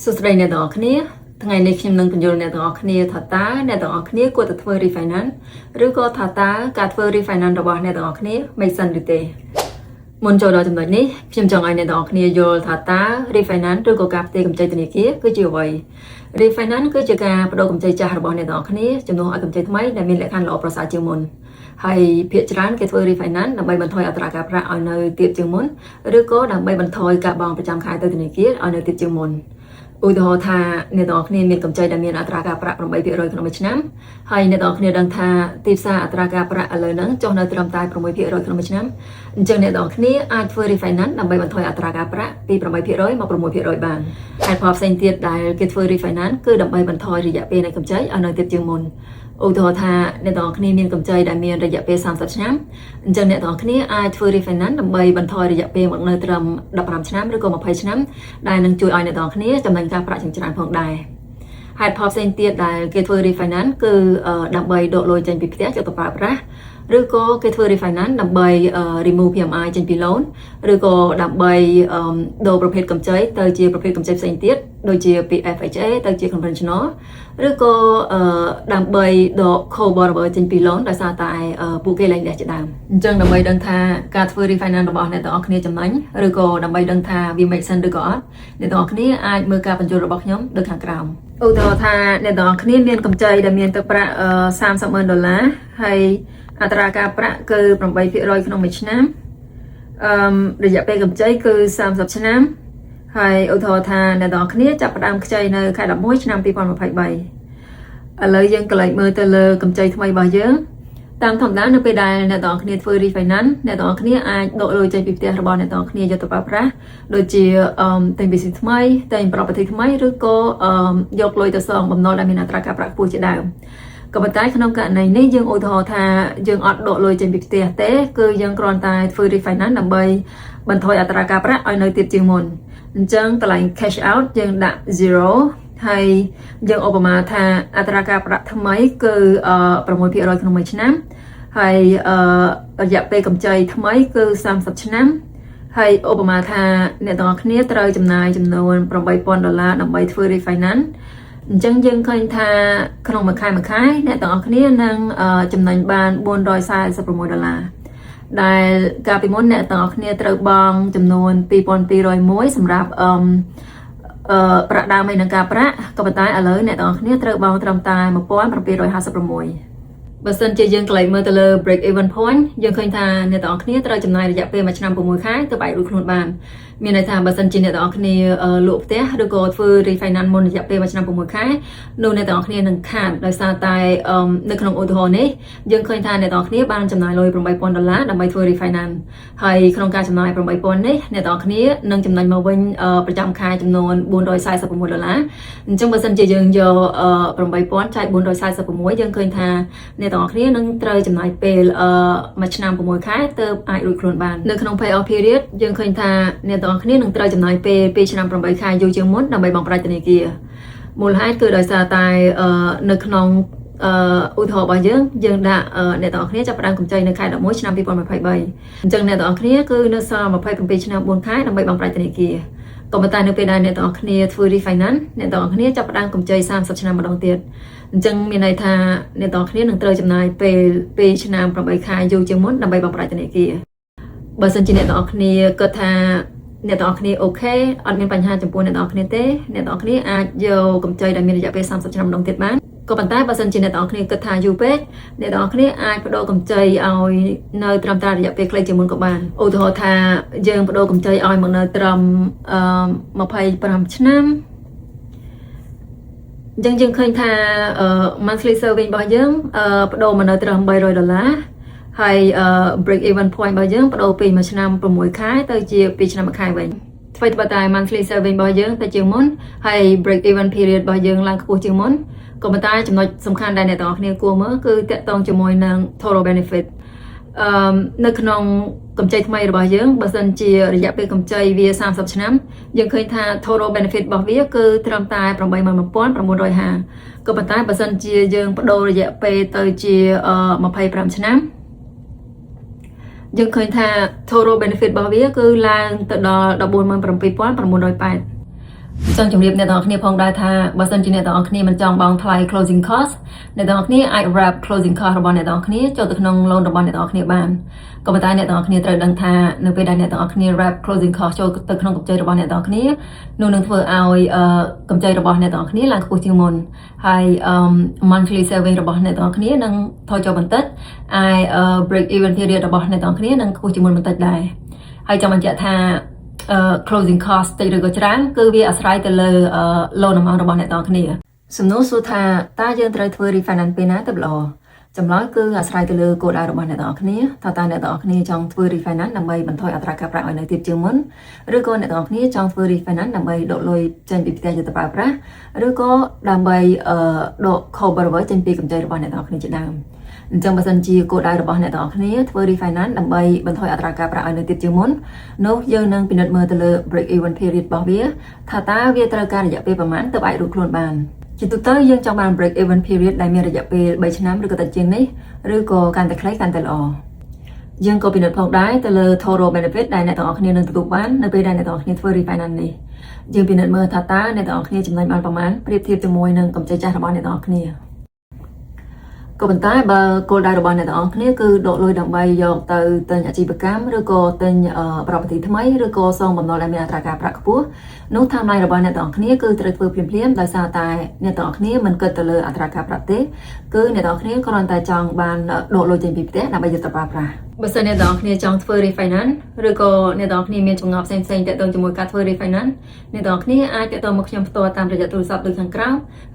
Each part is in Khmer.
សួស្តីអ្នកទាំងអស់គ្នាថ្ងៃនេះខ្ញុំនឹងបញ្យល់អ្នកទាំងអស់គ្នាថាតើអ្នកទាំងអស់គ្នាគួរតែធ្វើ refinance ឬក៏ថាតើការធ្វើ refinance របស់អ្នកទាំងអស់គ្នា make sense ឬទេមុនចូលដល់ចំណុចនេះខ្ញុំចង់ឲ្យអ្នកទាំងអស់គ្នាយល់ថាតើ refinance ឬក៏ការផ្ទេរកម្ចីធនាគារគឺជាអ្វី refinance គឺជាការបដូរកម្ចីចាស់របស់អ្នកទាំងអស់គ្នាជំនួសឲ្យកម្ចីថ្មីដែលមានលក្ខខណ្ឌល្អប្រសើរជាងមុនហើយភាគច្រើនគេធ្វើ refinance ដើម្បីបន្ថយអត្រាការប្រាក់ឲ្យនៅទាបជាងមុនឬក៏ដើម្បីបន្ថយការបង់ប្រចាំខែទៅធនាគារឲ្យនៅទាបជាងមុនឧទាហរណ៍ថាអ្នកទាំងអស់គ្នាមានកម្ចីដែលមានអត្រាការប្រាក់ 8% ក្នុងមួយឆ្នាំហើយអ្នកទាំងអស់គ្នាដឹងថាទីផ្សារអត្រាការប្រាក់ឥឡូវហ្នឹងចុះនៅត្រឹមតែ 6% ក្នុងមួយឆ្នាំអញ្ចឹងអ្នកទាំងអស់គ្នាអាចធ្វើ refinance ដើម្បីបន្ថយអត្រាការប្រាក់ពី 8% មក 6% បានហើយផលផ្សេងទៀតដែលគេធ្វើ refinance គឺដើម្បីបន្ថយរយៈពេលនៃកម្ចីឲ្យនៅទាបជាងមុនឧទាហរណ៍ថាអ្នកទាំងអស់គ្នាមានកម្ចីដែលមានរយៈពេល30ឆ្នាំអញ្ចឹងអ្នកទាំងអស់គ្នាអាចធ្វើ refinance ដើម្បីបន្ថយរយៈពេលមកនៅត្រឹម15ឆ្នាំឬក៏20ឆ្នាំដែលនឹងជួយឲ្យអ្នកទាំងអស់គ្នាចំណេញការប្រាក់ជាច្រើនផងដែរហេតុផលផ្សេងទៀតដែលគេធ្វើ refinance គឺដើម្បីដកលុយចេញពីផ្ទះយកទៅប្រើប្រាស់ឬក៏គេធ្វើ refinance ដើម្បី remove PMI ចេញពី loan ឬក៏ដើម្បីដូរប្រភេទកម្ចីទៅជាប្រភេទកម្ចីផ្សេងទៀតដូចជាពី FHA ទៅជា conventional ឬក៏ដើម្បីដក co-borrower ចេញពី loan ដោយសារតែពួកគេលែងលះជាដើមអញ្ចឹងដើម្បីដឹងថាការធ្វើ refinance របស់អ្នកទាំងអស់គ្នាចំណេញឬក៏ដើម្បីដឹងថាវា make sense ឬក៏អត់អ្នកទាំងអស់គ្នាអាចមើលការបញ្ចូលរបស់ខ្ញុំដូចខាងក្រោមឧទាហរណ៍ថាអ្នកទាំងអស់គ្នាមានកម្ចីដែលមានទឹកប្រាក់$30,000ហើយអត្រាការប្រាក់គឺ 8% ក្នុងមួយឆ្នាំរយៈពេលកម្ចីគឺ30ឆ្នាំហើយឧទាហរណ៍ថាអ្នកទាំងអស់គ្នាចាប់ផ្ដើមខ្ចីនៅខែ11ឆ្នាំ2023ឥឡូវយើងកន្លែងមើលទៅលើកម្ចីថ្មីរបស់យើងតាមធម្មតានៅពេលដែលអ្នកទាំងអស់គ្នាធ្វើ refinance អ្នកទាំងអស់គ្នាអាចដកលុយចេញពីផ្ទះរបស់អ្នកទាំងអស់គ្នាយកទៅប្រើប្រាស់ដូចជាទិញ business ថ្មីទិញ property ថ្មីឬក៏យកលុយទៅសងបំណុលដែលមានអត្រាការប្រាក់ខ្ពស់ជាដើមក៏ប៉ុន្តែក្នុងករណីនេះយើងឧទាហរណ៍ថាយើងអត់ដកលុយចេញពីផ្ទះទេគឺយើងគ្រាន់តែធ្វើ refinance ដើម្បីបន្ថយអត្រាការប្រាក់ឲ្យនៅទាបជាងមុនអញ្ចឹងកន្លែង cash out យើងដាក់ 0 ហើយយើងឧបមាថាអត្រាការប្រាក់ថ្មីគឺ6% ក្នុងមួយឆ្នាំហើយរយៈពេលកម្ចីថ្មីគឺ30ឆ្នាំហើយឧបមាថាអ្នកទាំងអស់គ្នាត្រូវចំណាយចំនួន$8,000ដើម្បីធ្វើ refinanceអញ្ចឹងយើងឃើញថាក្នុងមួយខែអ្នកទាំងអស់គ្នានឹងចំណេញបាន$446ដែលកាលពីមុនអ្នកទាំងអស់គ្នាត្រូវបង់ចំនួន$2,201សម្រាប់ប្រាក់ដើមនៃនឹងការប្រាក់ក៏ប៉ុន្តែឥឡូវអ្នកទាំងអស់គ្នាត្រូវបង់ត្រឹមតែ$1,756បើសិនជាយើងកន្លែងមើលទៅលើ break even point យើងឃើញថាអ្នកទាំងអស់គ្នាត្រូវចំណាយរយៈពេល1ឆ្នាំ6ខែទៅបែបរួចខ្លួនបានមានន័យថាបើសិនជាអ្នកទាំងអស់គ្នាលក់ផ្ទះឬក៏ធ្វើ refinance មុនរយៈពេល1ឆ្នាំ6ខែនោះអ្នកទាំងអស់គ្នានឹងខាតដោយសារតែនៅក្នុងឧទាហរណ៍នេះយើងឃើញថាអ្នកទាំងអស់គ្នាបានចំណាយលុយ$8,000ដើម្បីធ្វើ refinance ហើយក្នុងការចំណាយ$8,000នេះអ្នកទាំងអស់គ្នានឹងចំណេញមកវិញប្រចាំខែចំនួន$446អញ្ចឹងបើសិនជាយើងយក$8,000ចែក446យើងឃើញថាអ្នកទាំងអស់គ្នានឹងត្រូវចំណាយពេល1ឆ្នាំ6ខែទើបអាចរួចខ្លួនបាននៅក្នុង pay off period យើងឃើញថាអ្នកទាំងអស់គ្នានឹងត្រូវចំណាយពេល2ឆ្នាំ8ខែយូរជាងមុនដើម្បីបង់ប្រាក់ធនាគារមូលហេតុគឺដោយសារតែនៅក្នុងឧទាហរណ៍របស់យើងដាក់អ្នកទាំងអស់គ្នាចាប់ផ្ដើមកម្ចីនៅខែ11ឆ្នាំ2023អញ្ចឹងអ្នកទាំងអស់គ្នាគឺនៅសល់27ឆ្នាំ4ខែដើម្បីបង់ប្រាក់ធនាគារក៏ប៉ុន្តែនៅពេលដែលអ្នកទាំងអស់គ្នាធ្វើ refinance អ្នកទាំងអស់គ្នាចាប់ផ្ដើមកម្ចី30ឆ្នាំម្ដងទៀតអញ្ចឹងមានន័យថាអ្នកទាំងអស់គ្នានឹងត្រូវចំណាយពេល2ឆ្នាំ8ខែយូរជាងមុនដើម្បីបង់ប្រាក់ធនាគារបើសិនជាអ្នកទាំងអស់គ្នាគិតថាអ្នកទាំងអស់គ្នាអូខេអត់មានបញ្ហាចំពោះអ្នកទាំងអស់គ្នាទេអ្នកទាំងអស់គ្នាអាចយកកម្ចីដែលមានរយៈពេល30ឆ្នាំម្ដងទៀតបានក៏ប៉ុន្តែបើសិនជាអ្នកទាំងអស់គ្នាគិតថាយូរពេកអ្នកទាំងអស់គ្នាអាចបដូរកម្ចីឲ្យនៅត្រឹមតែរយៈពេលខ្លីជាងមុនក៏បានឧទាហរណ៍ថាយើងបដូរកម្ចីឲ្យមកនៅត្រឹម25ឆ្នាំអញ្ចឹងយើងឃើញថា monthly saving របស់យើងបដូរមកនៅត្រឹម$300ហើយbreak even point របស់យើងបដូរពី1ឆ្នាំ6ខែទៅជា2ឆ្នាំ1ខែវិញអ្វីត្បិតតែ monthly saving របស់យើងទៅជាងមុនហើយ break even period របស់យើងឡើងខ្ពស់ជាងមុនក៏ប៉ុន្តែចំណុចសំខាន់ដែលអ្នកទាំងអស់គ្នាគួរមើលគឺតាក់ទងជាមួយនឹង total benefit នៅក្នុងកម្ចីថ្មីរបស់យើងបើសិនជារយៈពេលកម្ចីវា30ឆ្នាំយើងឃើញថា total benefit របស់វាគឺត្រឹមតែ$81,950ក៏ប៉ុន្តែបើសិនជាយើងបដូររយៈពេលទៅជា25ឆ្នាំយើងឃើញថា total benefit របស់វាគឺឡើងទៅដល់$147,980 ចង់ជម្រាបអ្នកទាំងអស់គ្នាផងដែរថាបើសិនជាអ្នកទាំងអស់គ្នាមិនចង់បង់ថ្លៃ closing cost អ្នកទាំងអស់គ្នាអាច wrap closing cost របស់អ្នកទាំងអស់គ្នាចូលទៅក្នុង loan របស់អ្នកទាំងអស់គ្នាបានក៏ប៉ុន្តែអ្នកទាំងអស់គ្នាត្រូវដឹងថានៅពេលដែលអ្នកទាំងអស់គ្នា wrap closing cost ចូលទៅក្នុងកម្ចីរបស់អ្នកទាំងអស់គ្នានោះនឹងធ្វើឲ្យកម្ចីរបស់អ្នកទាំងអស់គ្នាឡើងខ្ពស់ជាងមុនហើយ monthly saving របស់អ្នកទាំងអស់គ្នានឹងថយចុះបន្តិចហើយ break even period របស់អ្នកទាំងអស់គ្នានឹងខ្ពស់ជាងមុនបន្តិចដែរហើយចង់បញ្ជាក់ថាclosing cost តិចឬក៏ច្រើនគឺវាអាស្រ័យទៅលើ loan amount របស់អ្នកទាំងគ្នាសំណួរសួរថាតើយើងត្រូវធ្វើ refinance ពេលណាទៅល្អចម្លើយគឺអាស្រ័យទៅលើគោលដៅរបស់អ្នកទាំងគ្នាថាតើអ្នកទាំងគ្នាចង់ធ្វើ refinance ដើម្បីបន្ថយអត្រាការប្រាក់ឲ្យនៅទាបជាងមុនឬក៏អ្នកទាំងគ្នាចង់ធ្វើ refinance ដើម្បីដកលុយចេញពីផ្ទះយកទៅប្រើប្រាស់ឬក៏ដើម្បីដក cover អ្វីចេញពីកម្ចីរបស់អ្នកទាំងគ្នាជាដើមអញ្ចឹងបើសិនជាគោលដៅរបស់អ្នកទាំងអស់គ្នាធ្វើ refinance ដើម្បីបន្ថយអត្រាការប្រាក់ឲ្យនៅទាបជាងមុននោះយើងនឹងពិនិត្យមើលទៅលើ break even period របស់វាថាតើវាត្រូវការរយៈពេលប្រមាណទើបអាចរួចខ្លួនបានជាទូទៅយើងចង់បាន break even period ដែលមានរយៈពេល3ឆ្នាំឬក៏តិចជាងនេះឬក៏កាន់តែខ្លីកាន់តែល្អយើងក៏ពិនិត្យផងដែរទៅលើ total benefit ដែលអ្នកទាំងអស់គ្នានឹងទទួលបាននៅពេលដែលអ្នកទាំងអស់គ្នាធ្វើ refinance នេះយើងពិនិត្យមើលថាតើអ្នកទាំងអស់គ្នាចំណេញបានប្រមាណប្រៀបធៀបជាមួយនឹងកម្ចីចាស់របស់អ្នកទាំងអស់គ្នាក៏ប៉ុន្តែបើគោលដៅរបស់អ្នកទាំងអស់គ្នាគឺដកលុយដើម្បីយកទៅទិញអាជីវកម្មឬក៏ទិញប្រពៃថ្មីឬក៏សងបំណុលដែលមានអត្រាការប្រាក់ខ្ពស់នោះ timeline របស់អ្នកទាំងអស់គ្នាគឺត្រូវធ្វើភ្លាមៗដោយសារតែអ្នកទាំងអស់គ្នាមិនគិតទៅលើអត្រាការប្រាក់ទេគឺអ្នកទាំងអស់គ្នាគ្រាន់តែចង់បានដកលុយចេញពីផ្ទះដើម្បីយកទៅប្រើប្រាស់បើសិនអ្នកទាំងអស់គ្នាចង់ធ្វើ refinance ឬក៏អ្នកទាំងអស់គ្នាមានចម្ងល់ផ្សេងៗទាក់ទងជាមួយការធ្វើ refinance អ្នកទាំងអស់គ្នាអាចទាក់ទងមកខ្ញុំផ្ទាល់តាមរយៈទូរស័ព្ទដូចខាងក្រោម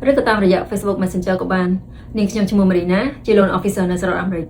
ឬក៏តាមរយៈ Facebook Messenger ក៏បាននាងខ្ញុំឈ្មោះ Marina ជា loan officer នៅសហរដ្ឋអាមេរិក